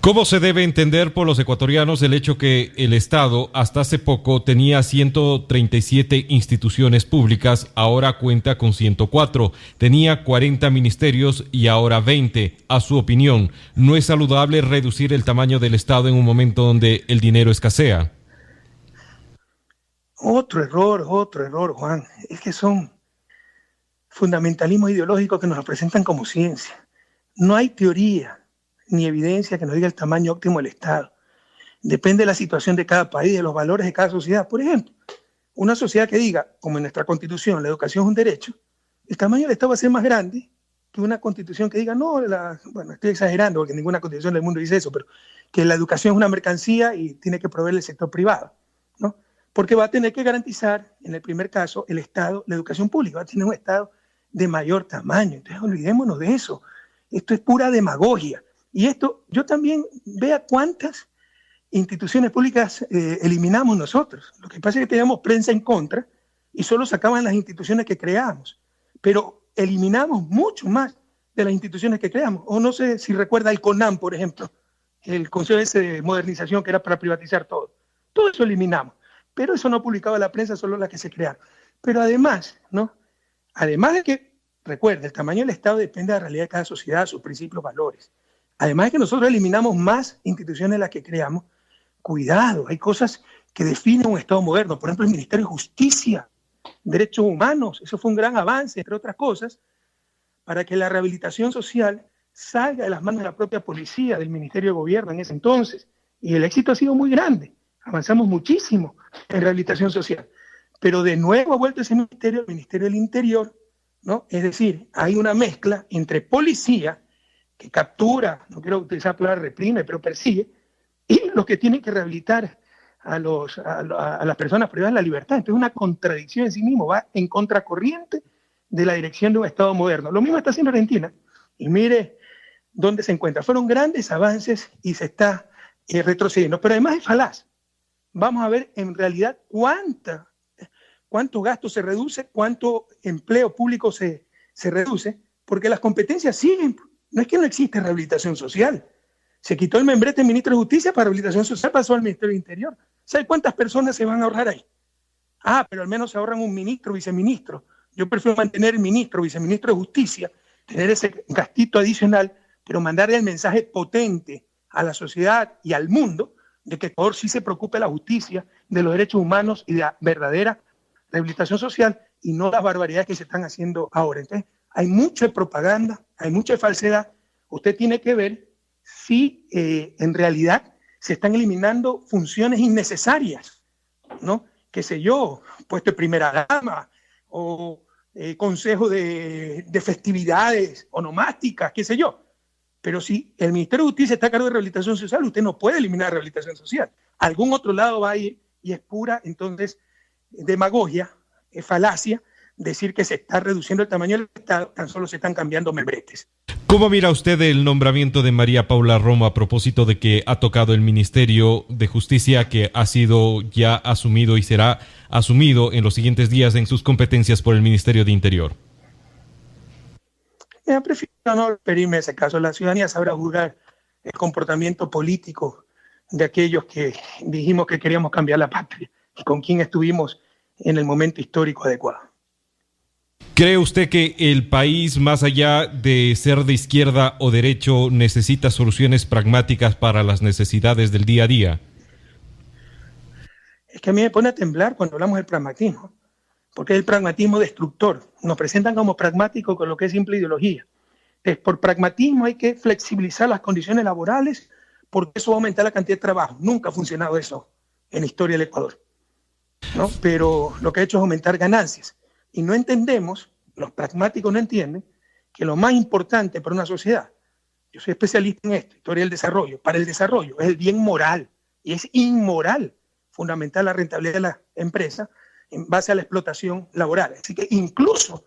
¿Cómo se debe entender por los ecuatorianos el hecho que el Estado hasta hace poco tenía 137 instituciones públicas, ahora cuenta con 104, tenía 40 ministerios y ahora 20? A su opinión, ¿no es saludable reducir el tamaño del Estado en un momento donde el dinero escasea? Otro error, Juan. Es que son fundamentalismos ideológicos que nos representan como ciencia. No hay teoría ni evidencia que nos diga el tamaño óptimo del Estado. Depende de la situación de cada país, de los valores de cada sociedad. Por ejemplo, una sociedad que diga, como en nuestra Constitución, la educación es un derecho, el tamaño del Estado va a ser más grande que una Constitución que diga, no, bueno, estoy exagerando porque ninguna Constitución del mundo dice eso, pero que la educación es una mercancía y tiene que proveer el sector privado, ¿no? Porque va a tener que garantizar, en el primer caso, el Estado, la educación pública, va a tener un Estado de mayor tamaño. Entonces, olvidémonos de eso. Esto es pura demagogia. Y esto, yo también vea cuántas instituciones públicas eliminamos nosotros. Lo que pasa es que teníamos prensa en contra y solo sacaban las instituciones que creamos. Pero eliminamos mucho más de las instituciones que creamos. O no sé si recuerda el CONAM, por ejemplo, el Consejo de Modernización que era para privatizar todo. Todo eso eliminamos. Pero eso no publicaba la prensa, solo las que se crearon. Pero además, ¿no? Además de que, recuerda, el tamaño del Estado depende de la realidad de cada sociedad, sus principios, valores. Además de que nosotros eliminamos más instituciones de las que creamos, cuidado, hay cosas que definen un Estado moderno. Por ejemplo, el Ministerio de Justicia, Derechos Humanos, eso fue un gran avance, entre otras cosas, para que la rehabilitación social salga de las manos de la propia policía, del Ministerio de Gobierno en ese entonces. Y el éxito ha sido muy grande. Avanzamos muchísimo en rehabilitación social. Pero de nuevo ha vuelto ese ministerio, el Ministerio del Interior, ¿no? Es decir, hay una mezcla entre policía, que captura, no quiero utilizar la palabra reprime, pero persigue, y los que tienen que rehabilitar a las personas privadas de la libertad. Entonces es una contradicción en sí mismo, va en contracorriente de la dirección de un Estado moderno. Lo mismo está haciendo Argentina. Y mire dónde se encuentra. Fueron grandes avances y se está retrocediendo. Pero además es falaz. Vamos a ver en realidad cuánto gasto se reduce, cuánto empleo público se reduce, porque las competencias siguen. No es que no existe rehabilitación social. Se quitó el membrete del ministro de Justicia para rehabilitación social, pasó al Ministerio del Interior. ¿Sabe cuántas personas se van a ahorrar ahí? Pero al menos se ahorran un ministro, viceministro. Yo prefiero mantener el ministro, viceministro de Justicia, tener ese gastito adicional, pero mandarle el mensaje potente a la sociedad y al mundo de que Ecuador sí se preocupe de la justicia, de los derechos humanos y de la verdadera rehabilitación social y no las barbaridades que se están haciendo ahora. Entonces, hay mucha propaganda, hay mucha falsedad. Usted tiene que ver si en realidad se están eliminando funciones innecesarias, ¿no? Qué sé yo, puesto de primera dama o consejo de festividades onomásticas, qué sé yo. Pero si el Ministerio de Justicia está a cargo de rehabilitación social, usted no puede eliminar rehabilitación social. Algún otro lado va a ir y es pura, entonces, demagogia, falacia, decir que se está reduciendo el tamaño del Estado, tan solo se están cambiando membretes. ¿Cómo mira usted el nombramiento de María Paula Romo a propósito de que ha tocado el Ministerio de Justicia, que ha sido ya asumido y será asumido en los siguientes días en sus competencias por el Ministerio de Interior? Prefiero no referirme a ese caso. La ciudadanía sabrá juzgar el comportamiento político de aquellos que dijimos que queríamos cambiar la patria y con quien estuvimos en el momento histórico adecuado. ¿Cree usted que el país, más allá de ser de izquierda o derecho, necesita soluciones pragmáticas para las necesidades del día a día? Es que a mí me pone a temblar cuando hablamos del pragmatismo, porque es el pragmatismo destructor. Nos presentan como pragmáticos con lo que es simple ideología. Entonces, por pragmatismo hay que flexibilizar las condiciones laborales porque eso va a aumentar la cantidad de trabajo. Nunca ha funcionado eso en la historia del Ecuador, ¿no? Pero lo que ha hecho es aumentar ganancias. Y no entendemos, los pragmáticos no entienden, que lo más importante para una sociedad, yo soy especialista en esto, historia del desarrollo, para el desarrollo es el bien moral y es inmoral fundamental la rentabilidad de la empresa en base a la explotación laboral. Así que incluso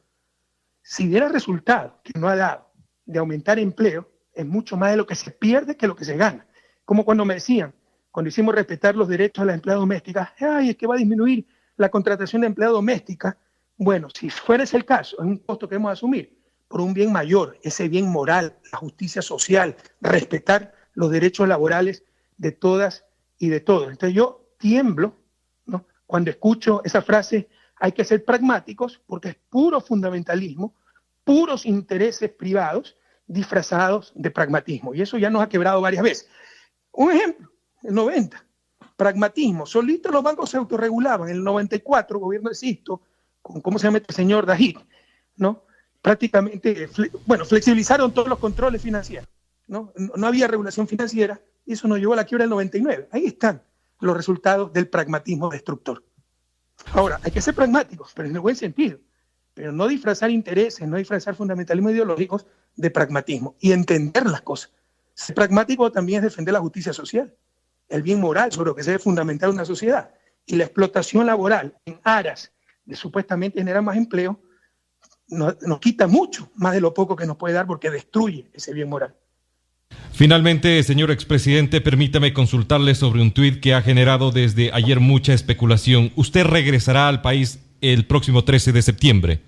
si diera resultado que no ha dado de aumentar empleo, es mucho más de lo que se pierde que lo que se gana. Como cuando me decían, cuando hicimos respetar los derechos de las empleadas domésticas, es que va a disminuir la contratación de empleada doméstica. Bueno, si fuera ese el caso, es un costo que debemos asumir por un bien mayor, ese bien moral, la justicia social, respetar los derechos laborales de todas y de todos. Entonces yo tiemblo, ¿no?, cuando escucho esa frase, hay que ser pragmáticos, porque es puro fundamentalismo, puros intereses privados disfrazados de pragmatismo. Y eso ya nos ha quebrado varias veces. Un ejemplo, el 90, pragmatismo. Solitos los bancos se autorregulaban. En el 94, gobierno de Sisto, con ¿cómo se llama este señor? Dajit, ¿no? Prácticamente, flexibilizaron todos los controles financieros, ¿no? No había regulación financiera y eso nos llevó a la quiebra del 99. Ahí están los resultados del pragmatismo destructor. Ahora, hay que ser pragmáticos, pero en el buen sentido, pero no disfrazar intereses, no disfrazar fundamentalismos ideológicos de pragmatismo y entender las cosas. Ser pragmático también es defender la justicia social, el bien moral sobre lo que se debe fundamentar una sociedad, y la explotación laboral en aras de supuestamente generar más empleo nos quita mucho más de lo poco que nos puede dar porque destruye ese bien moral. Finalmente, señor expresidente, permítame consultarle sobre un tuit que ha generado desde ayer mucha especulación. ¿Usted regresará al país el próximo 13 de septiembre?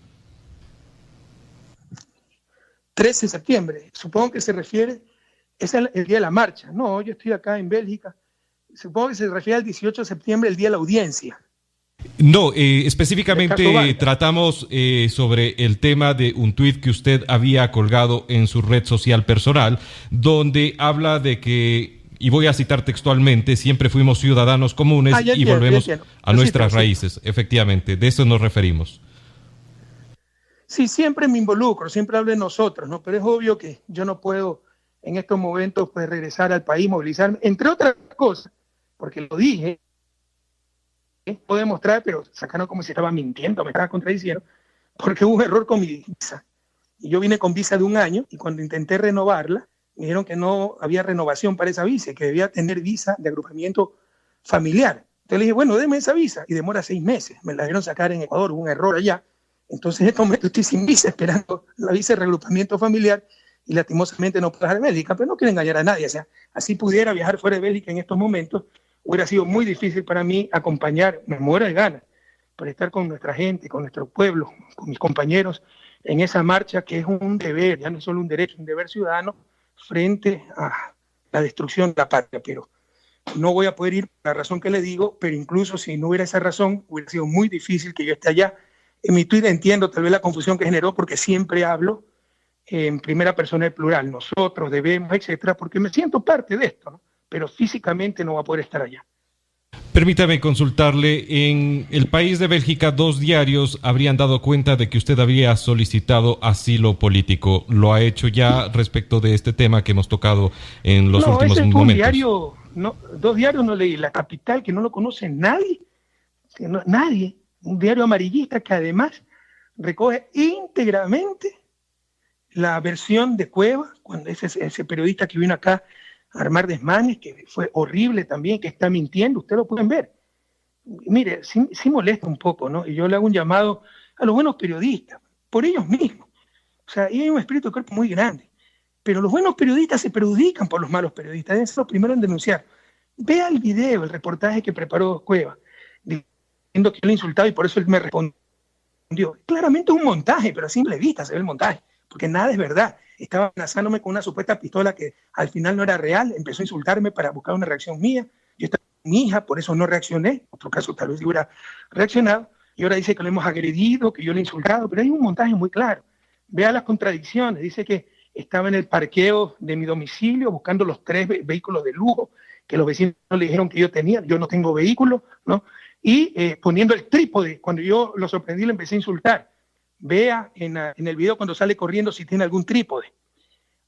13 de septiembre, supongo que se refiere, es el día de la marcha. No, yo estoy acá en Bélgica. Supongo que se refiere al 18 de septiembre, el día de la audiencia. No, específicamente tratamos sobre el tema de un tuit que usted había colgado en su red social personal, donde habla de que, y voy a citar textualmente, siempre fuimos ciudadanos comunes y volvemos a nuestras raíces. Efectivamente, de eso nos referimos. Sí, siempre me involucro, siempre hablo de nosotros, ¿no? Pero es obvio que yo no puedo en estos momentos pues regresar al país, movilizarme, entre otras cosas, porque lo dije, puedo demostrar, pero sacaron como si estaba mintiendo, me estaba contradiciendo, porque hubo un error con mi visa. Y yo vine con visa de 1 año y cuando intenté renovarla, me dijeron que no había renovación para esa visa, que debía tener visa de agrupamiento familiar. Entonces le dije, bueno, deme esa visa. Y demora 6 meses. Me la dieron sacar en Ecuador, hubo un error allá. Entonces en este momento estoy sin visa, esperando la visa de reagrupamiento familiar y lastimosamente no puedo dejar Bélgica, pero no quiero engañar a nadie. O sea, así pudiera viajar fuera de Bélgica en estos momentos, hubiera sido muy difícil para mí acompañar, me muero de ganas, para estar con nuestra gente, con nuestro pueblo, con mis compañeros en esa marcha que es un deber, ya no es solo un derecho, un deber ciudadano frente a la destrucción de la patria. Pero no voy a poder ir por la razón que le digo, pero incluso si no hubiera esa razón, hubiera sido muy difícil que yo esté allá. En mi Twitter entiendo tal vez la confusión que generó porque siempre hablo en primera persona del plural, nosotros debemos, etcétera, porque me siento parte de esto, ¿no? Pero físicamente no voy a poder estar allá. Permítame consultarle, en el país de Bélgica 2 diarios habrían dado cuenta de que usted habría solicitado asilo político. ¿Lo ha hecho ya respecto de este tema que hemos tocado en los últimos ese momentos? Un diario, no, 2 diarios no leí, La Capital, que no lo conoce nadie, nadie, un diario amarillista que además recoge íntegramente la versión de Cueva, cuando ese periodista que vino acá a armar desmanes, que fue horrible también, que está mintiendo, ustedes lo pueden ver. Mire, sí molesta un poco, ¿no? Y yo le hago un llamado a los buenos periodistas, por ellos mismos. O sea, y hay un espíritu de cuerpo muy grande. Pero los buenos periodistas se perjudican por los malos periodistas, deben ser los primeros en denunciar. Vea el video, el reportaje que preparó Cueva, diciendo que yo le insultaba y por eso él me respondió. Claramente es un montaje, pero a simple vista se ve el montaje, porque nada es verdad. Estaba amenazándome con una supuesta pistola que al final no era real, empezó a insultarme para buscar una reacción mía. Yo estaba con mi hija, por eso no reaccioné, en otro caso tal vez hubiera reaccionado, y ahora dice que lo hemos agredido, que yo le he insultado, pero hay un montaje muy claro. Vea las contradicciones, dice que estaba en el parqueo de mi domicilio buscando los 3 vehículos de lujo que los vecinos le dijeron que yo tenía, yo no tengo vehículo, ¿no? Y poniendo el trípode, cuando yo lo sorprendí le empecé a insultar. Vea en el video cuando sale corriendo si tiene algún trípode.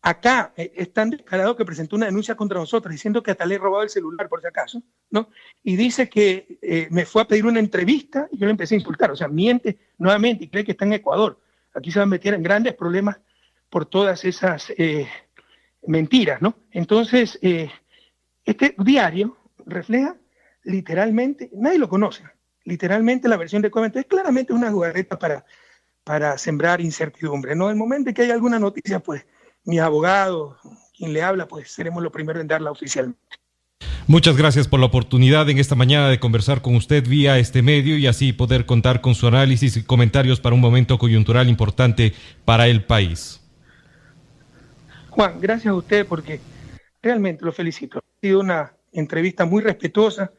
Acá es tan descarado que presentó una denuncia contra nosotros diciendo que hasta le he robado el celular por si acaso, ¿no? Y dice que me fue a pedir una entrevista y yo le empecé a insultar. O sea, miente nuevamente y cree que está en Ecuador. Aquí se va a meter en grandes problemas por todas esas mentiras, ¿no? Entonces, este diario refleja literalmente, nadie lo conoce, literalmente la versión de Cueva. Entonces, claramente una jugarreta para sembrar incertidumbre, ¿no? En el momento en que haya alguna noticia, pues mis abogados, quien le habla, pues seremos los primeros en darla oficialmente. Muchas gracias por la oportunidad en esta mañana de conversar con usted vía este medio y así poder contar con su análisis y comentarios para un momento coyuntural importante para el país. Juan, gracias a usted porque realmente lo felicito. Ha sido una entrevista muy respetuosa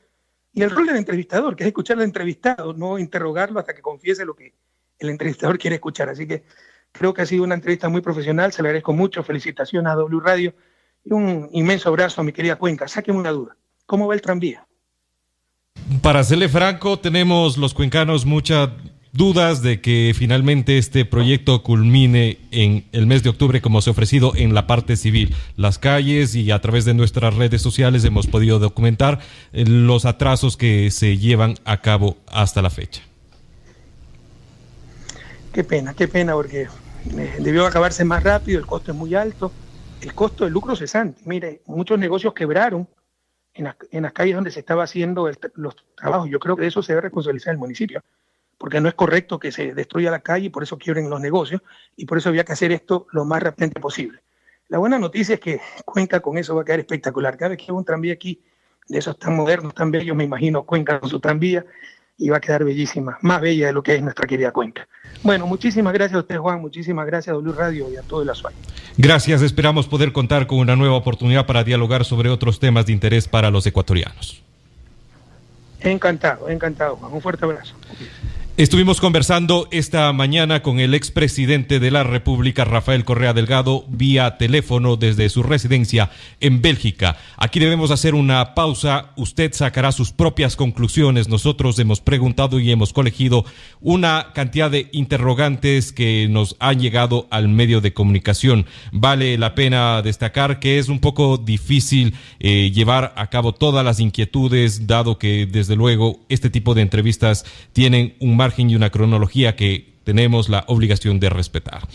y el rol del entrevistador, que es escuchar al entrevistado, no interrogarlo hasta que confiese lo que el entrevistador quiere escuchar. Así que creo que ha sido una entrevista muy profesional, se le agradezco mucho, felicitaciones a W Radio y un inmenso abrazo a mi querida Cuenca. Sáqueme una duda, ¿cómo va el tranvía? Para serle franco, tenemos los cuencanos muchas dudas de que finalmente este proyecto culmine en el mes de octubre como se ha ofrecido en la parte civil. Las calles y a través de nuestras redes sociales hemos podido documentar los atrasos que se llevan a cabo hasta la fecha. Qué pena, porque debió acabarse más rápido, el costo es muy alto, el costo del lucro cesante. Mire, muchos negocios quebraron en las calles donde se estaba haciendo los trabajos. Yo creo que de eso se debe responsabilizar el municipio, porque no es correcto que se destruya la calle y por eso quiebren los negocios y por eso había que hacer esto lo más rápidamente posible. La buena noticia es que Cuenca con eso va a quedar espectacular. Cada vez que hay un tranvía aquí, de esos tan modernos, tan bellos, me imagino Cuenca con su tranvía y va a quedar bellísima, más bella de lo que es nuestra querida Cuenca. Bueno, muchísimas gracias a usted, Juan, muchísimas gracias a W Radio y a todo el Azuay. Gracias, esperamos poder contar con una nueva oportunidad para dialogar sobre otros temas de interés para los ecuatorianos. Encantado, Juan, un fuerte abrazo. Estuvimos conversando esta mañana con el expresidente de la República, Rafael Correa Delgado, vía teléfono desde su residencia en Bélgica. Aquí debemos hacer una pausa. Usted sacará sus propias conclusiones. Nosotros hemos preguntado y hemos colegido una cantidad de interrogantes que nos han llegado al medio de comunicación. Vale la pena destacar que es un poco difícil llevar a cabo todas las inquietudes, dado que, desde luego, este tipo de entrevistas tienen un margen y una cronología que tenemos la obligación de respetar.